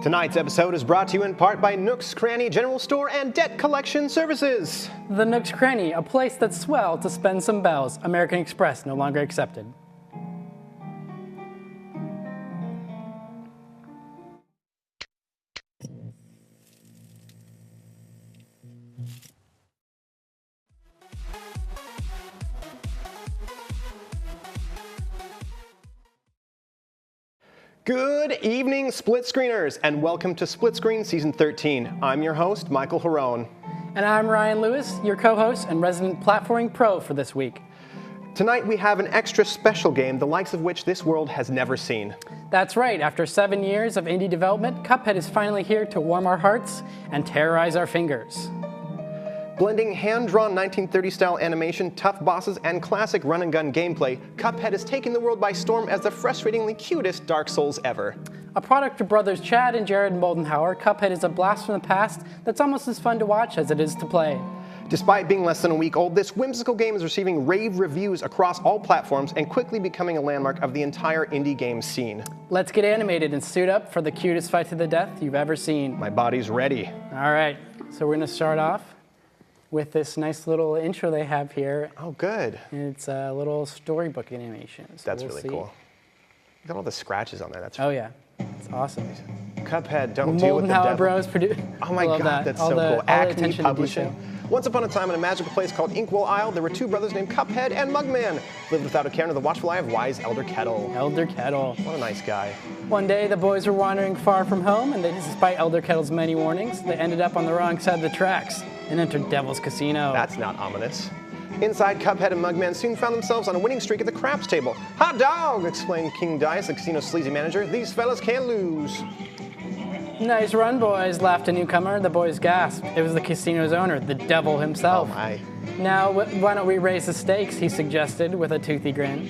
Tonight's episode is brought to you in part by Nook's Cranny General Store and Debt Collection Services. The Nook's Cranny, a place that's swell to spend some bells. American Express, no longer accepted. Good evening, Split Screeners, and welcome to Split Screen Season 13. I'm your host, Michael Harone. And I'm Ryan Lewis, your co-host and resident platforming pro for this week. Tonight we have an extra special game, the likes of which this world has never seen. That's right, after 7 years of indie development, Cuphead is finally here to warm our hearts and terrorize our fingers. Blending hand-drawn 1930s-style animation, tough bosses, and classic run-and-gun gameplay, Cuphead is taking the world by storm as the frustratingly cutest Dark Souls ever. A product of brothers Chad and Jared Moldenhauer, Cuphead is a blast from the past that's almost as fun to watch as it is to play. Despite being less than a week old, this whimsical game is receiving rave reviews across all platforms and quickly becoming a landmark of the entire indie game scene. Let's get animated and suit up for the cutest fight to the death you've ever seen. My body's ready. All right, so we're going to start off with this nice little intro they have here. Oh, good. And it's a little storybook animation. So That's really cool. Look at all the scratches on there. That's oh yeah, it's awesome. Cuphead, don't deal with the devil. Bros Oh my God, that. that's all so the, cool. Acme Publishing. Publishing. Once upon a time in a magical place called Inkwell Isle, there were two brothers named Cuphead and Mugman, lived without a care under the watchful eye of wise Elder Kettle. Elder Kettle. What a nice guy. One day, the boys were wandering far from home, and despite Elder Kettle's many warnings, they ended up on the wrong side of the tracks and entered Devil's Casino. That's not ominous. Inside, Cuphead and Mugman soon found themselves on a winning streak at the craps table. Hot dog, exclaimed King Dice, the casino's sleazy manager. These fellas can't lose. Nice run, boys, laughed a newcomer. The boys gasped. It was the casino's owner, the devil himself. Oh my. Now, why don't we raise the stakes, he suggested with a toothy grin.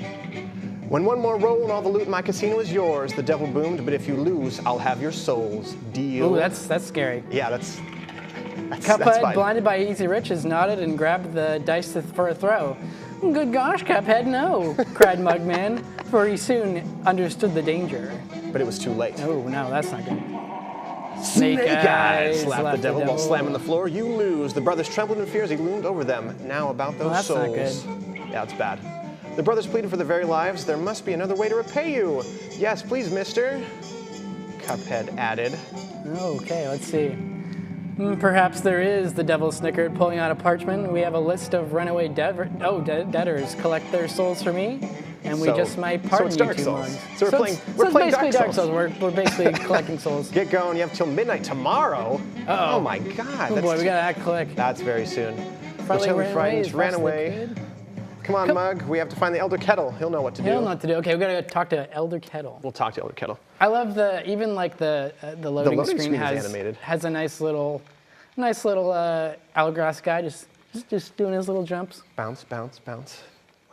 When one more roll and all the loot in my casino is yours, the devil boomed, but if you lose, I'll have your souls. Deal? Ooh, that's scary. Yeah, that's Cuphead, blinded by easy riches, nodded and grabbed the dice for a throw. Good gosh, Cuphead, no, cried Mugman, for he soon understood the danger. But it was too late. Oh, no, that's not good. Snake eyes, slapped the devil while slamming the floor. You lose. The brothers trembled in fear as he loomed over them. Now about those souls. That's not good. Yeah, it's bad. The brothers pleaded for their very lives. There must be another way to repay you. Yes, please, mister, Cuphead added. Okay, let's see. Perhaps there is, the devil snickered, pulling out a parchment. We have a list of runaway debtors. Collect their souls for me, and we just might pardon so it's you 2 Dark months. Souls. So we're playing basically Dark Souls. We're basically collecting souls. Get going. You have till midnight tomorrow. Uh-oh. Oh my God. Oh boy, we gotta act quick. That's very soon. Frightened ran away. Come on, Mug. We have to find the Elder Kettle. He'll know what to do. He'll know what to do. Okay, we gotta go talk to Elder Kettle. We'll talk to Elder Kettle. I love the loading screen is animated. Has a nice little hourglass guy just doing his little jumps. Bounce, bounce, bounce.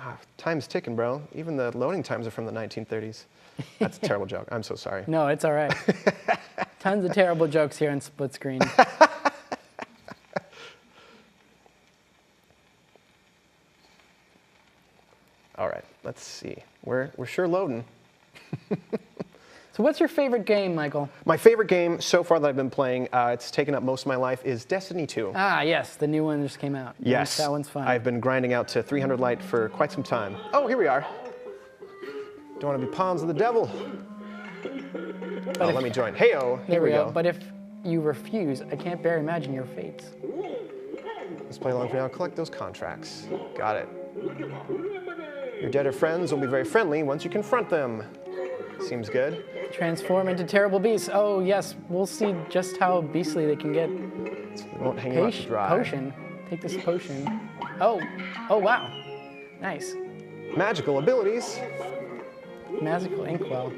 Wow, time's ticking, bro. Even the loading times are from the 1930s. That's a terrible joke. I'm so sorry. No, it's all right. Tons of terrible jokes here in Split Screen. All right, let's see. We're sure loading. So what's your favorite game, Michael? My favorite game so far that I've been playing, it's taken up most of my life, is Destiny 2. Ah, yes, the new one just came out. Yes. That one's fun. I've been grinding out to 300 light for quite some time. Oh, here we are. Don't want to be pawns of the devil. Let me join. Hey-oh, here we go. But if you refuse, I can't bear imagine your fates. Let's play along for now. Collect those contracts. Got it. Your debtor friends will be very friendly once you confront them. Seems good. Transform into terrible beasts. Oh, yes, we'll see just how beastly they can get. We won't hang you out to dry. Potion. Take this potion. Oh, wow. Nice. Magical abilities. Magical inkwell.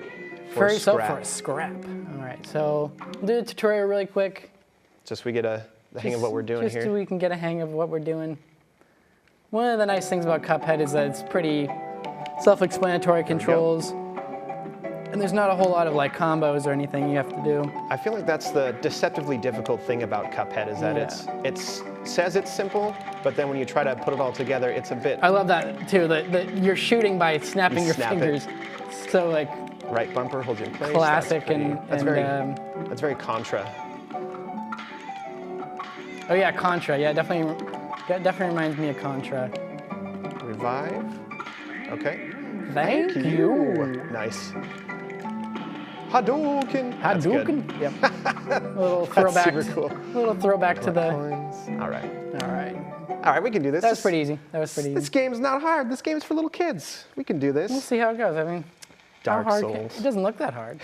For a scrap. All right, so we'll do a tutorial really quick. Just we get the hang of what we're doing here. Just so we can get a hang of what we're doing. One of the nice things about Cuphead is that it's pretty self-explanatory controls. And there's not a whole lot of like combos or anything you have to do. I feel like that's the deceptively difficult thing about Cuphead is that it says it's simple, but then when you try to put it all together, it's a bit. I love that too. That you're shooting by snapping your fingers. So like Right bumper holds you in place. Classic That's very Contra. Oh yeah, Contra. Yeah, definitely reminds me of Contra. Revive. Okay. Thank you. Nice. Hadouken. That's good. Hadouken. Yep. A little throwback. Super cool. Little throwback to the. Coins. All right. All right. All right, we can do this. That was pretty easy. That was pretty easy. This game's not hard. This game's for little kids. We can do this. We'll see how it goes. I mean, Dark how hard Souls. It doesn't look that hard.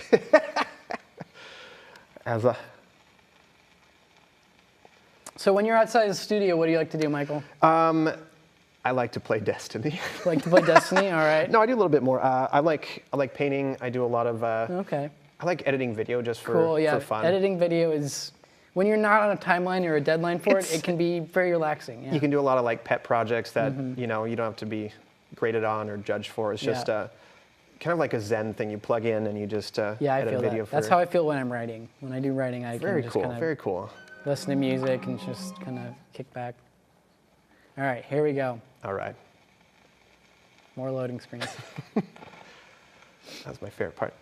So when you're outside the studio, what do you like to do, Michael? I like to play Destiny. Like to play Destiny? All right. No, I do a little bit more. I like painting. I do a lot of. Okay. I like editing video just for Cool. Yeah. for fun. Editing video is when you're not on a timeline or a deadline for it. It can be very relaxing. Yeah. You can do a lot of like pet projects that you don't have to be graded on or judged for. It's just kind of like a Zen thing. You plug in and you just I edit feel video. that. That's how I feel when I'm writing. When I do writing, I can just kind of very cool. listen to music and just kind of kick back. All right, here we go. All right. More loading screens. That's my favorite part.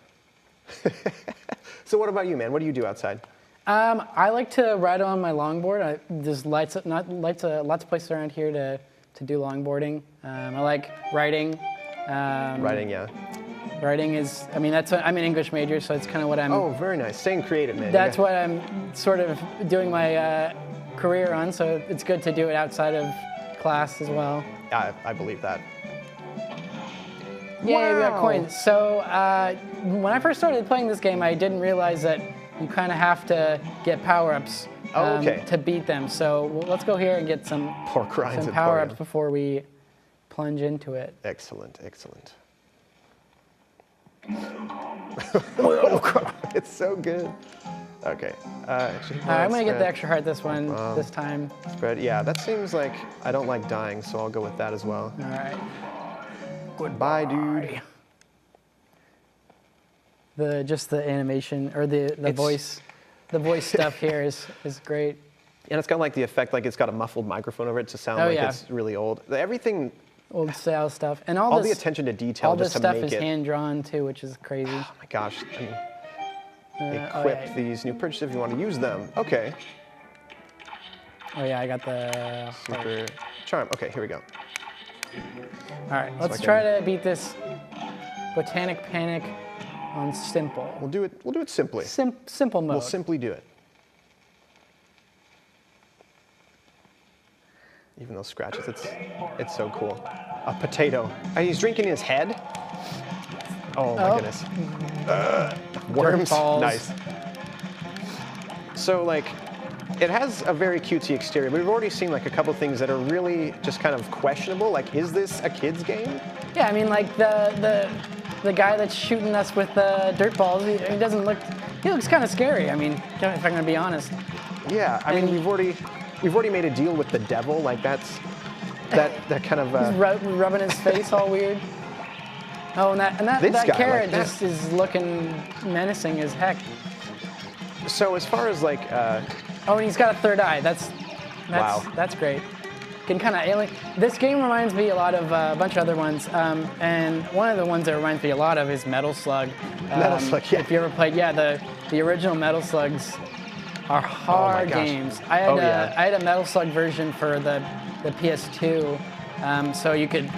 So what about you, man? What do you do outside? I like to ride on my longboard. There's lots of places around here to do longboarding. I like writing. Writing, yeah. Writing is, I mean, I'm an English major, so it's kind of what I'm. Oh, very nice. Staying creative, man. That's what I'm sort of doing my career on. So it's good to do it outside of class as well. I believe that. Yeah, we got coins. So when I first started playing this game, I didn't realize that you kind of have to get power-ups to beat them. So let's go here and get some power-ups before we plunge into it. Excellent, excellent. It's so good. Okay. I'm gonna get the extra heart this time. Spread. Yeah, that seems like I don't like dying, so I'll go with that as well. All right. Goodbye, dude. The animation or the voice stuff here is great. And it's got like the effect, like it's got a muffled microphone over it to sound it's really old. Everything. Old style stuff, and all the attention to detail. All just this to stuff make is hand drawn too, which is crazy. Oh my gosh! I mean, equip these new purchases if you want to use them. Okay. Oh yeah, I got the super charm. Okay, here we go. All right, let's try to beat this Botanic Panic on simple. We'll do it simply. Simple mode. We'll simply do it. Even those scratches, it's so cool. A potato. He's drinking his head. Oh my goodness. Worms. Nice. So like, it has a very cutesy exterior, but we've already seen like a couple things that are really just kind of questionable. Like, is this a kid's game? Yeah, I mean, like the guy that's shooting us with dirt balls, he looks kind of scary. I mean, if I'm gonna be honest. Yeah, I mean, we've already made a deal with the devil. Like that kind of. He's rubbing his face all weird. Oh, and that carrot just is looking menacing as heck. So as far as like. Oh, and he's got a third eye. That's great. Can kind of alien. This game reminds me a lot of a bunch of other ones, and one of the ones that reminds me a lot of is Metal Slug. Metal Slug, yeah. If you ever played, the original Metal Slugs are hard games. I had a Metal Slug version for the PS2, so you could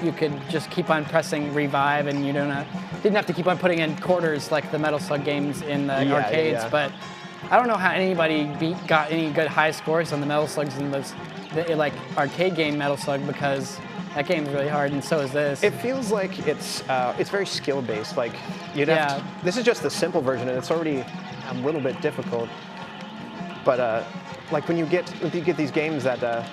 just keep on pressing revive, and you didn't have to keep on putting in quarters like the Metal Slug games in the arcades. But I don't know how anybody got any good high scores on the Metal Slugs in the arcade game Metal Slug, because that game's really hard, and so is this. It feels like it's very skill based. Like this is just the simple version, and it's already a little bit difficult. But like when you get these games that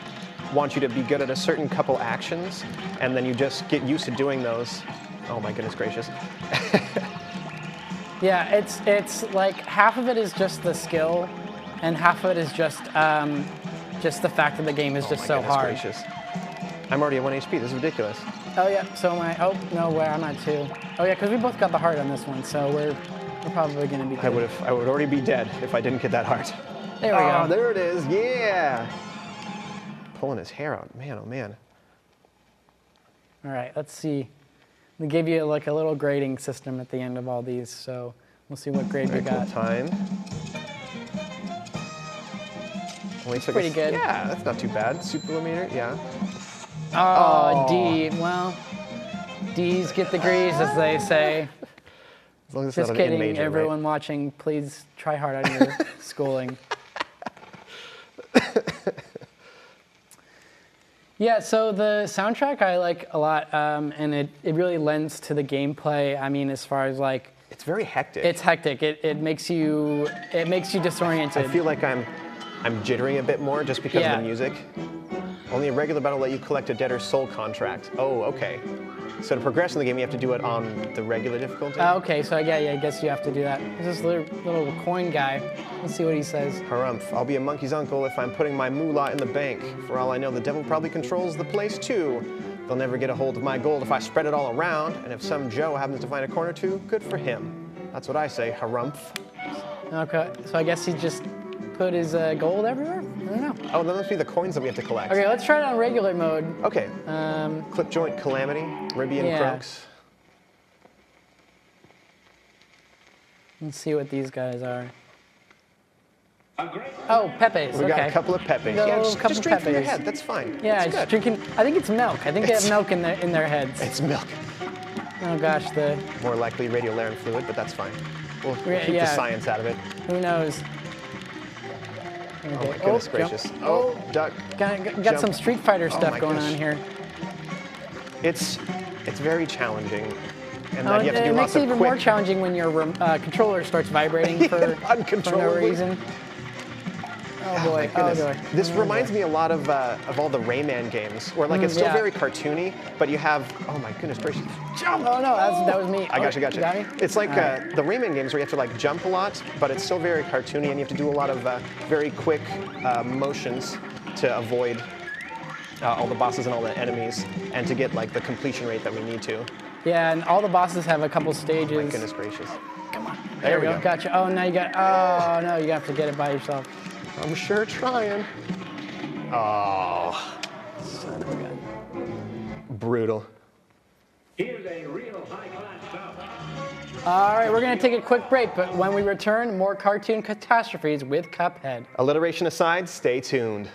want you to be good at a certain couple actions, and then you just get used to doing those. Oh my goodness gracious. Yeah, it's like half of it is just the skill, and half of it is just the fact that the game is just so hard. Gracious. I'm already at 1 HP. This is ridiculous. Oh yeah, so am I. Oh no, I'm at 2. Oh yeah, because we both got the heart on this one, so we're probably gonna be dead. I would already be dead if I didn't get that heart. There we go. There it is. Yeah. Pulling his hair out. Man, oh man. All right, let's see They gave you like a little grading system at the end of all these, so we'll see what grade we got. Time. Only took Pretty good. Yeah, that's not too bad. Superlometer, yeah. Oh, D. Well, D's get degrees, as they say. As long as it's Just not an kidding, major, everyone right? watching, please try hard on your schooling. Yeah, so the soundtrack I like a lot, and it really lends to the gameplay. I mean, as far as like, it's very hectic. It's hectic. It makes you disoriented. I feel like I'm jittering a bit more just because of the music. Only a regular battle let you collect a debtor's soul contract. Oh, okay. So to progress in the game, you have to do it on the regular difficulty? Okay, so yeah, I guess you have to do that. There's this little coin guy. Let's see what he says. Harumph, I'll be a monkey's uncle if I'm putting my moolah in the bank. For all I know, the devil probably controls the place too. They'll never get a hold of my gold if I spread it all around, and if some Joe happens to find a corner too, good for him. That's what I say, Harumph. Okay, so I guess he just put his gold everywhere? I don't know. Oh, that must be the coins that we have to collect. Okay, let's try it on regular mode. Okay. Clip joint calamity, Ribian Croaks. Let's see what these guys are. Oh, Pepe's. We got a couple of Pepes. Yeah, just drink from your head. That's fine. Yeah, it's just drinking. I think it's milk. I think they have milk in their heads. It's milk. Oh gosh, more likely radiolarian fluid, but that's fine. We'll keep the science out of it. Who knows? Oh my goodness gracious! Oh, duck. Got some Street Fighter stuff going on here. It's very challenging, and then you have to do lots of quick. It makes it even more challenging when your controller starts vibrating for no reason. Oh boy! Oh boy! This reminds me a lot of all the Rayman games, where like it's still very cartoony, but you have my goodness gracious! Jump! Oh no, that was me. I got you. Got me? It's like the Rayman games where you have to like jump a lot, but it's still very cartoony, and you have to do a lot of very quick motions to avoid all the bosses and all the enemies, and to get like the completion rate that we need to. Yeah, and all the bosses have a couple stages. Oh my goodness gracious! Come on. There we go. Gotcha. Oh, now you got. Oh no, you have to get it by yourself. I'm sure trying. Oh. Son of a gun. Brutal. Here's a real high-class bout. All right, we're going to take a quick break, but when we return, more cartoon catastrophes with Cuphead. Alliteration aside, stay tuned.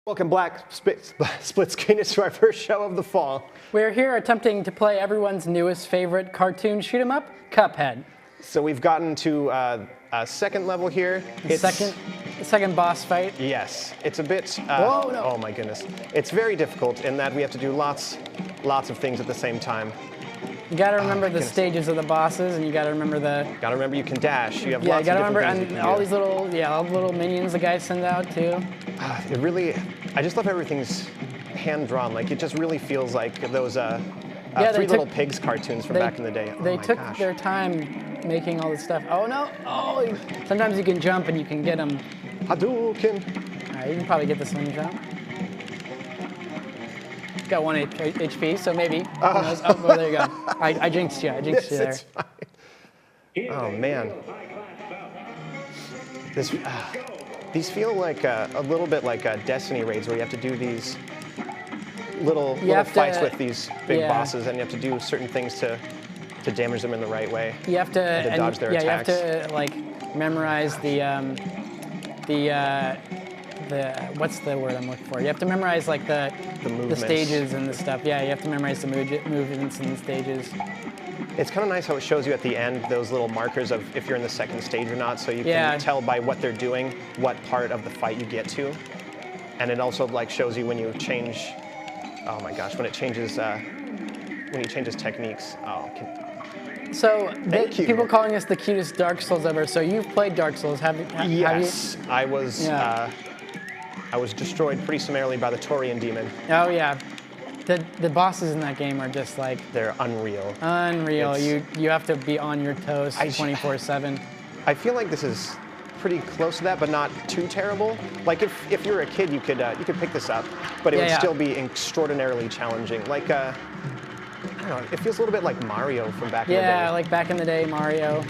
Welcome Black Split Screeners to our first show of the fall. We're here attempting to play everyone's newest favorite cartoon shoot 'em up, Cuphead. So we've gotten to a second level here. Second boss fight. Yes, it's a bit. Whoa, no. Oh my goodness, it's very difficult in that we have to do lots of things at the same time. You gotta remember the stages of the bosses, and you gotta remember the. Gotta remember you can dash. You have Yeah, lots you gotta of different remember, things and all these all the little minions the guys send out too. It really, I just love everything's hand drawn. Like it just really feels like those Three Little Pigs cartoons from back in the day. Oh They my took gosh. their time making all this stuff. Oh no! Oh, sometimes you can jump and you can get them. Hadouken. All right, you can probably get this one jump. Got 1 HP, so maybe. Who knows? Oh, well, there you go. I jinxed you. I jinxed you there. It's fine. Oh man. These feel like a little bit like Destiny raids, where you have to do these little fights with these big bosses, and you have to do certain things to damage them in the right way. You have to dodge their attacks. You have to like memorize the what's the word I'm looking for? You have to memorize like the stages and the stuff. Yeah, you have to memorize the movements and the stages. It's kind of nice how it shows you at the end those little markers of if you're in the second stage or not, so you can tell by what they're doing what part of the fight you get to, and it also like shows you when you change. Oh my gosh, when it changes techniques. Oh. So Thank you. People calling us the cutest Dark Souls ever. So you've played Dark Souls, have you? Yes, I was. I was destroyed pretty summarily by the Taurian demon. Oh yeah, the bosses in that game are just like they're unreal. Unreal. You have to be on your toes 24/7. I feel like this is pretty close to that, but not too terrible. Like if you're a kid, you could pick this up, but it would still be extraordinarily challenging. Like I don't know, it feels a little bit like Mario from back in the day. Yeah, like back in the day, Mario.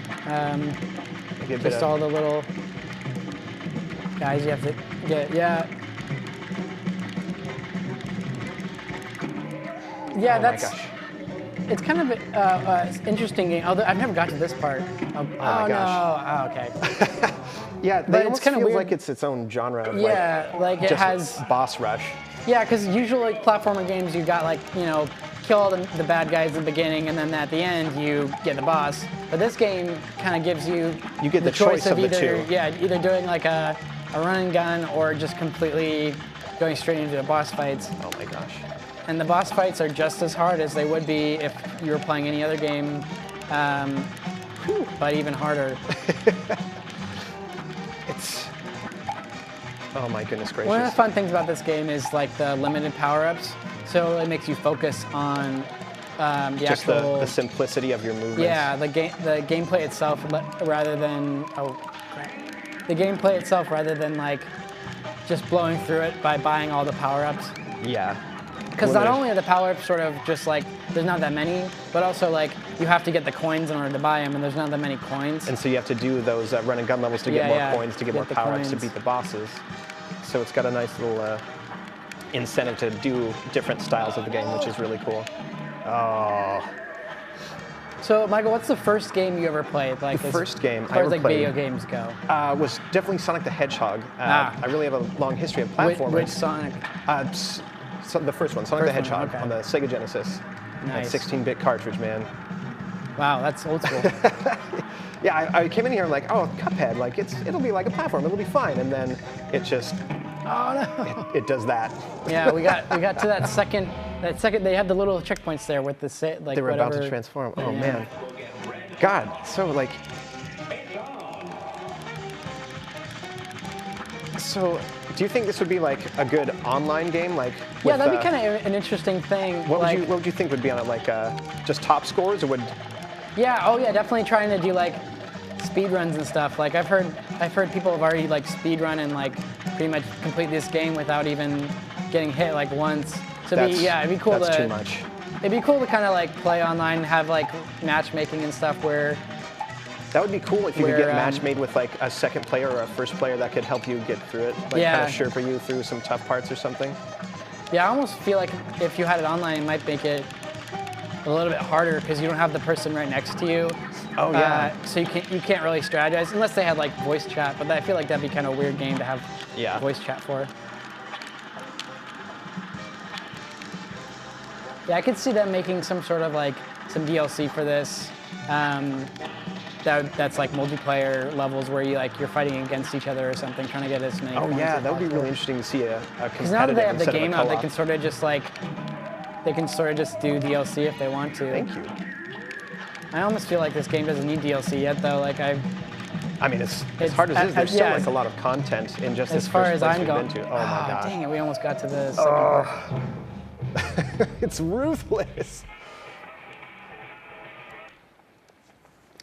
Just all the little guys you have to get. Yeah. Yeah, that's. It's kind of an interesting game. Although I've never got to this part. Oh my gosh. No. Oh, okay. Yeah, but it almost feels weird. Like it's its own genre. Of like it has boss rush. Yeah, because usually platformer games, you got like kill all the bad guys at the beginning, and then at the end you get the boss. But this game kind of gives you get the choice of either the two. Yeah, either doing like a run and gun or just completely going straight into the boss fights. Oh my gosh. And the boss fights are just as hard as they would be if you were playing any other game, but even harder. Oh my goodness gracious. One of the fun things about this game is like the limited power-ups. So it makes you focus on the simplicity of your movements. Yeah, the gameplay itself rather than the gameplay itself rather than like just blowing through it by buying all the power-ups. Yeah. Because not only are the power-ups sort of just like, there's not that many, but also like you have to get the coins in order to buy them, and there's not that many coins. And so you have to do those run and gun levels to get more coins, to get more power-ups to beat the bosses. So it's got a nice little incentive to do different styles of the game, which is really cool. Oh. So, Michael, what's the first game you ever played? Like the first game I ever played, as far as video games go? Was definitely Sonic the Hedgehog. I really have a long history of platformers. Which Sonic? So the first one, Sonic the Hedgehog, on the Sega Genesis. Nice. That 16-bit cartridge, man. Wow, that's old school. Yeah, I came in here, I'm like, oh, Cuphead, like it'll be like a platform, it'll be fine, and then it just, it does that. Yeah, we got to that second. They had the little checkpoints there with the like. They were about to transform. Oh man, God, so like. So, do you think this would be like a good online game? Like, yeah, that'd be kind of an interesting thing. What would you think would be on it? Like, just top scores, or would? Yeah. Oh, yeah. Definitely trying to do like speed runs and stuff. Like, I've heard people have already like speed run and like pretty much complete this game without even getting hit like once. So it'd be cool. That's too much. It'd be cool to kind of like play online, and have like matchmaking and stuff where. That would be cool if you could get match made with like a second player or a first player that could help you get through it, like kind of Sherpa you through some tough parts or something. Yeah, I almost feel like if you had it online, it might make it a little bit harder because you don't have the person right next to you. Oh yeah. So you can't really strategize unless they had like voice chat, but I feel like that'd be kind of a weird game to have voice chat for. Yeah, I could see them making some sort of like some DLC for this. That's like multiplayer levels where you're fighting against each other or something, trying to get as many. Oh yeah, that would be really interesting to see a competitive. Because now that they have the game out, they can sort of just do DLC if they want to. Thank you. I almost feel like this game doesn't need DLC yet, though. Like I mean, as hard as it is, there's still like a lot of content in just this first place we've been to. Oh my god. Dang it, we almost got to the second part. It's ruthless.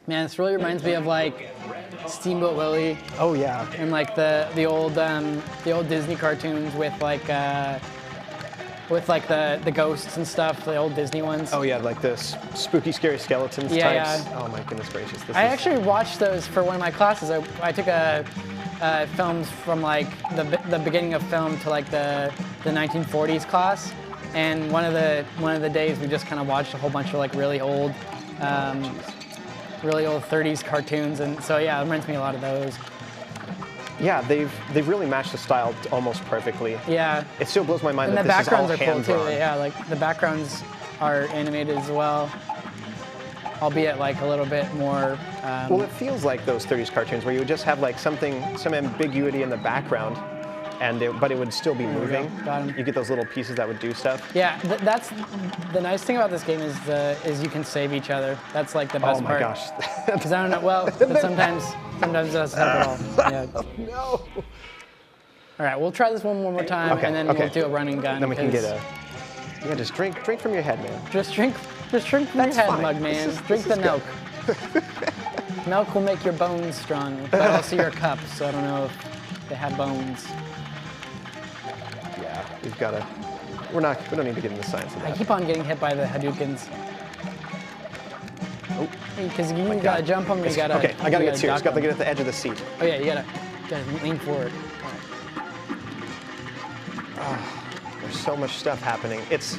Man, this really reminds me of like Steamboat Willie. Oh yeah. And like the old Disney cartoons with the ghosts and stuff, the old Disney ones. Oh yeah, like this spooky, scary skeletons types. Yeah. Oh my goodness gracious. I actually watched those for one of my classes. I took films from like the beginning of film to like the 1940s class, and one of the days we just kind of watched a whole bunch of like really old 30s cartoons, and so yeah, it reminds me a lot of those. Yeah, they've really matched the style almost perfectly. Yeah. It still blows my mind and that the this is all backgrounds are cool too. hand-drawn. Yeah, like the backgrounds are animated as well, albeit like a little bit more. Well, it feels like those 30s cartoons where you would just have like some ambiguity in the background, but it would still be moving. You get those little pieces that would do stuff. Yeah, that's the nice thing about this game is you can save each other. That's like the best part. Oh my gosh. Because I don't know. Well, but sometimes it doesn't help at all. Yeah. No. All right, we'll try this one more time, and then we'll do a run and gun. Then we can get a. Yeah, just drink from your head, man. Just drink from your head, mug man. Drink the milk. Milk will make your bones strong, but also your cup. So I don't know if they have bones. Yeah, we've got to. We don't need to get into the science of that. I keep on getting hit by the Hadoukens. Oh. Because you gotta jump them, you gotta. Okay, I gotta get serious. Got to get at the edge of the seat. Oh yeah, you gotta lean forward. Oh, there's so much stuff happening. It's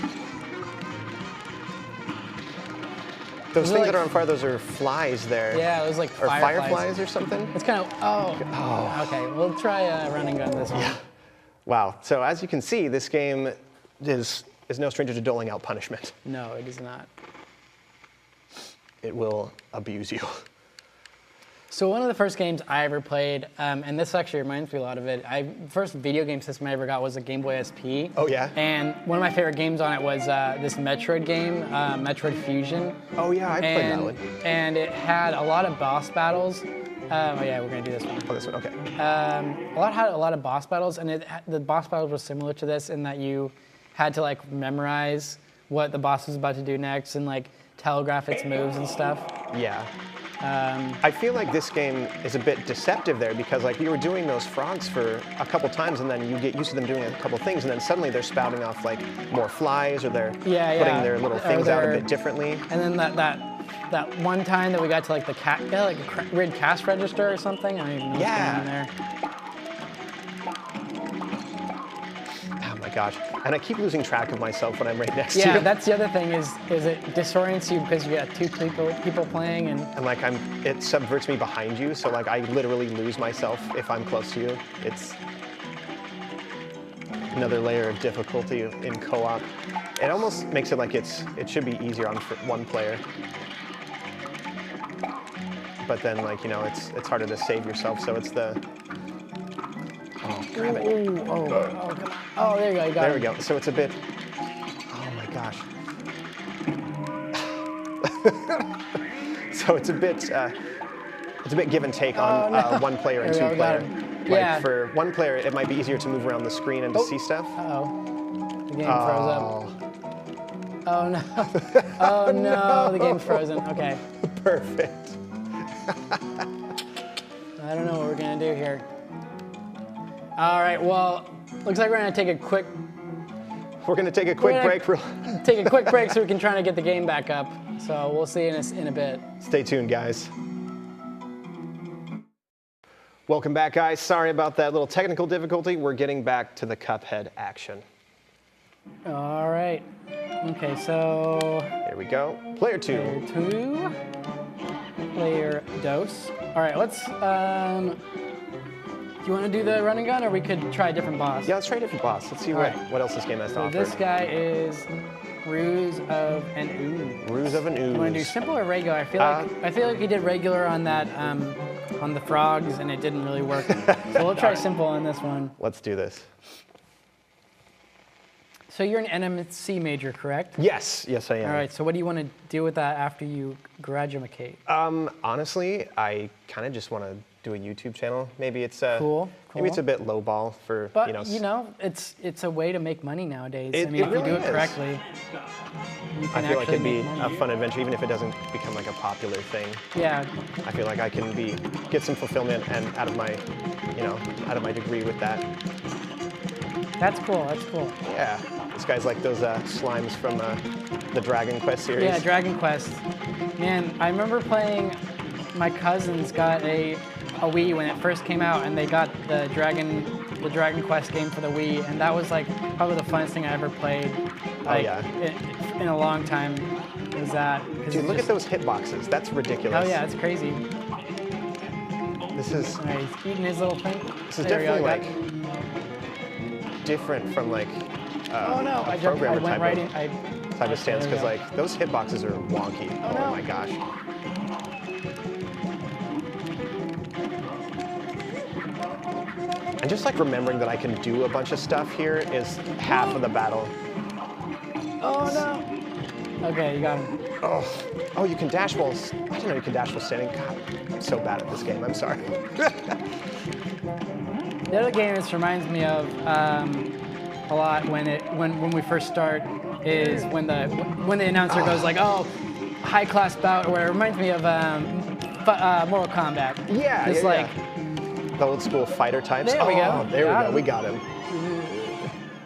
those things that are on fire. Those are flies there. Yeah, it was like or fireflies or something. It's kind of Okay, we'll try run and gun this one. Yeah. Wow. So as you can see, this game is no stranger to doling out punishment. No, it is not. It will abuse you. So one of the first games I ever played, and this actually reminds me a lot of it, first video game system I ever got was a Game Boy SP. Oh yeah? And one of my favorite games on it was this Metroid game, Metroid Fusion. Oh yeah, I played that one. And it had a lot of boss battles. Oh yeah, we're gonna do this one. Oh, this one, okay. Had a lot of boss battles, and the boss battles were similar to this in that you had to like memorize what the boss was about to do next and like telegraph its moves and stuff. Yeah. I feel like this game is a bit deceptive there because like you were doing those frogs for a couple times and then you get used to them doing a couple things and then suddenly they're spouting off like more flies or they're putting their little things out a bit differently. And then that one time that we got to like the like a weird cash register or something. I don't even know what's going on there. Oh my gosh. And I keep losing track of myself when I'm right next to you. Yeah, that's the other thing is it disorients you because you got two people playing and like it subverts me behind you, so like I literally lose myself if I'm close to you. It's another layer of difficulty in co-op. It almost makes it like it should be easier on one player. But then like, you know, it's harder to save yourself, so it's the grab it. Oh, there you go. You got there we go. So it's a bit. Oh my gosh. So it's a bit give and take on one player and two player. Like for one player, it might be easier to move around the screen and to see stuff. The game froze up. Oh no. Oh no, the game's frozen. Okay. Perfect. I don't know what we're gonna do here. All right, well, looks like we're gonna take a quick break. Take a quick break so we can try to get the game back up. So we'll see you in a bit. Stay tuned, guys. Welcome back, guys. Sorry about that little technical difficulty. We're getting back to the Cuphead action. All right. Okay, so here we go. Player 2. Player dose. All right, let's. Do you want to do the run and gun, or we could try a different boss? Yeah, let's try a different boss. Let's see what else this game has to offer. This guy is Ruse of an Ooze. Ruse of an Ooze. You want to do simple or regular? I feel like we did regular on that on the frogs, and it didn't really work. So we'll try simple on this one. Let's do this. So you're an NMC major, correct? Yes, I am. All right. So what do you want to do with that after you graduate? Honestly, I kind of just want to do a YouTube channel. Maybe it's cool. Maybe it's a bit lowball for it's a way to make money nowadays. If you do it correctly, you can I feel like it'd be money. a fun adventure, even if it doesn't become like a popular thing. Yeah. I feel like I can get some fulfillment and out of my degree with that. That's cool. Yeah. This guy's like those slimes from the Dragon Quest series. Yeah, Dragon Quest. Man, I remember playing. My cousins got a Wii when it first came out, and they got the Dragon Quest game for the Wii, and that was like probably the funnest thing I ever played. Like, in a long time. Was that? Dude, look at those hitboxes. That's ridiculous. Oh yeah, it's crazy. This is. Right, he's eating his little thing. This is definitely like different from like. I went right in. Type of stance because like those hitboxes are wonky. Oh my gosh. And just like remembering that I can do a bunch of stuff here is half of the battle. Oh no. Okay, you got him. Oh, you can dash while. I didn't know you can dash while standing. God, I'm so bad at this game. I'm sorry. The other game this reminds me of a lot when we first start is when the announcer goes like, oh, high class bout, or whatever. It reminds me of Mortal Kombat. Yeah, it's like the old school fighter types. There we go. There we go. We got him.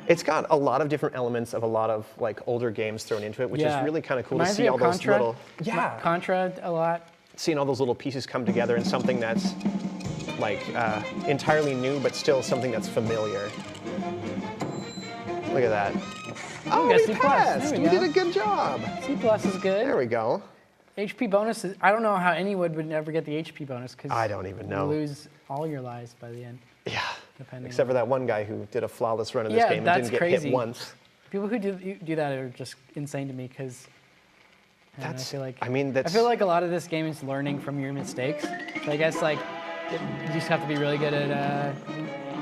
It's got a lot of different elements of a lot of like older games thrown into it, which is really kind of cool to see all those little. Yeah. Contra a lot. Seeing all those little pieces come together in something that's like entirely new, but still something that's familiar. Look at that. Oh, we passed. We did a good job. C+ is good. There we go. HP bonus is, I don't know how anyone would never get the HP bonus because I don't even know. You lose all your lives by the end. Yeah. Except for that one guy who did a flawless run in this game and didn't get hit once. People who do that are just insane to me because I feel like I feel like a lot of this game is learning from your mistakes. So I guess like you just have to be really good at.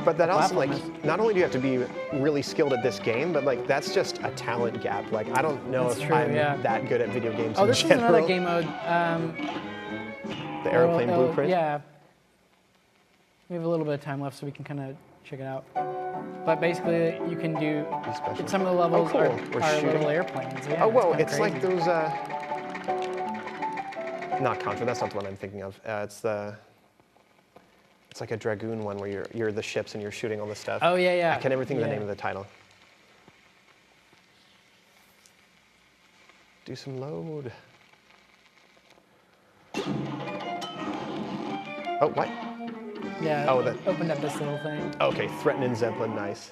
But that also, like, not only do you have to be really skilled at this game, but like that's just a talent gap. Like I don't know if I'm that good at video games. Oh, this is another game mode. The airplane blueprint. Yeah. We have a little bit of time left, so we can kind of check it out. But basically, you can do some of the levels are little airplanes. Yeah, oh, whoa! It's like those. Not Contra. That's not the one I'm thinking of. It's like a Dragoon one where you're the ships and you're shooting all the stuff. Oh yeah, yeah. I can never think of the name of the title. Do some load. Oh, what? Yeah. Oh, that opened up this little thing. Okay, threatening Zeppelin, nice.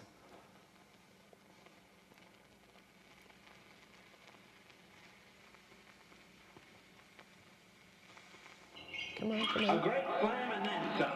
Come on, come on. A great slam and then some.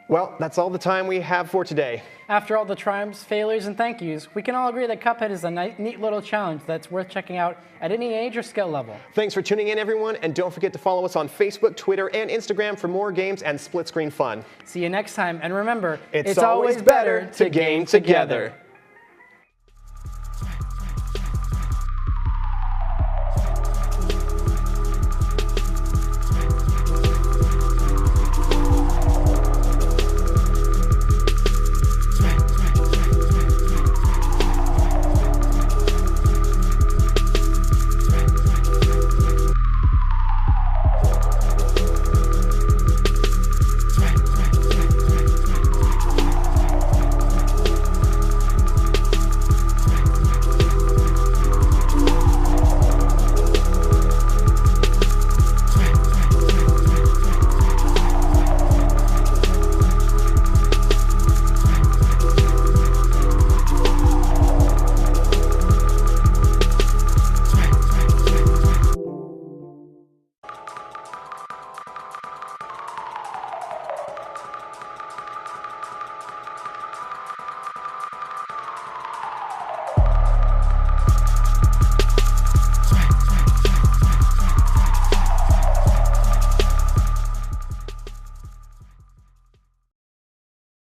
Well, that's all the time we have for today. After all the triumphs, failures, and thank yous, we can all agree that Cuphead is a neat little challenge that's worth checking out at any age or skill level. Thanks for tuning in, everyone, and don't forget to follow us on Facebook, Twitter, and Instagram for more games and split-screen fun. See you next time, and remember, it's always better to game together.